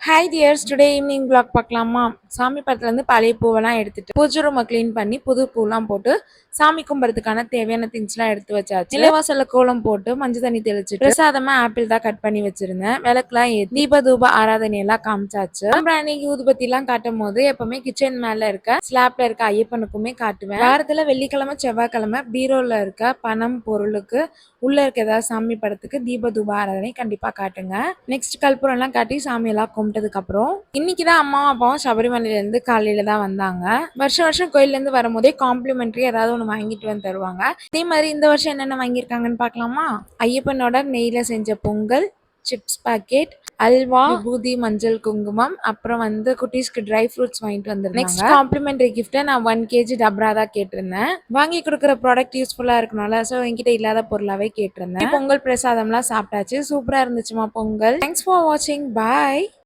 Hi tears, today evening vlog பார்க்கலாமா? சாமி படத்துலேருந்து பழைய பூவெல்லாம் எடுத்துட்டு பூஜை ரூமை க்ளீன் பண்ணி புது பூலாம் போட்டு சாமி கும்பிட்றதுக்கான தேவையான திங்ஸ்லாம் எடுத்து வச்சாச்சு. நிலவாசல்ல கோலம் போட்டு மஞ்சள் தண்ணி தெளிச்சுட்டு பிரசாதமா ஆப்பிள் தான் கட் பண்ணி வச்சிருந்தேன். விளக்குலாம் ஏற்றி தீப தூப ஆராதனை எல்லாம் காமிச்சாச்சு. அன்னைக்கு ஊதுபத்திலாம் காட்டும் போது எப்பவுமே கிச்சன் மேல இருக்க ஸ்லாப்ல இருக்க ஐயப்பனுக்குமே காட்டுவேன். வாரத்துல வெள்ளிக்கிழமை செவ்வாய்க்கிழமை பீரோல இருக்க பணம் பொருளுக்கு உள்ள இருக்க ஏதாவது சாமி படத்துக்கு தீப தூப ஆராதனை கண்டிப்பா காட்டுங்க. நெக்ஸ்ட் கற்பூரம் எல்லாம் காட்டி சாமி எல்லாம் கும்பிட்டதுக்கு அப்புறம் இன்னைக்குதான் அம்மாவும் அப்பாவும் சபரிமலையில இருந்து காலையில தான் வந்தாங்க. வருஷம் வருஷம் கோயில்ல இருந்து வரும்போதே காம்ப்ளிமெண்ட்ரி ஏதாவது ஒண்ணு வாங்கிட்டு வந்து தருவாங்க. அதே மாதிரி இந்த வருஷம் என்னென்ன வாங்கியிருக்காங்கன்னு பார்க்கலாமா? ஐயப்பனோட நெய்ல செஞ்ச பொங்கல், சிப்ஸ் பாக்கெட், அல்வா, விபூதி, மஞ்சள் குங்குமம், அப்புறம் வந்து குட்டீஸ்க்கு ட்ரை ஃப்ரூட்ஸ் வாங்கிட்டு வந்திருந்தாங்க. நெக்ஸ்ட் காம்ப்ளிமெண்டரி கிஃப்ட்டை நான் 1 kg டப்ரா தான் கேட்டிருந்தேன். வாங்கி கொடுக்குற ப்ராடக்ட் யூஸ்ஃபுல்லா இருக்கணும்ல, ஸோ என்கிட்ட இல்லாத பொருளாவே கேட்டிருந்தேன். பொங்கல் பிரசாதம்லாம் சாப்பிட்டாச்சு. சூப்பரா இருந்துச்சுமா பொங்கல். தேங்க்ஸ் ஃபார் வாட்சிங். பாய்.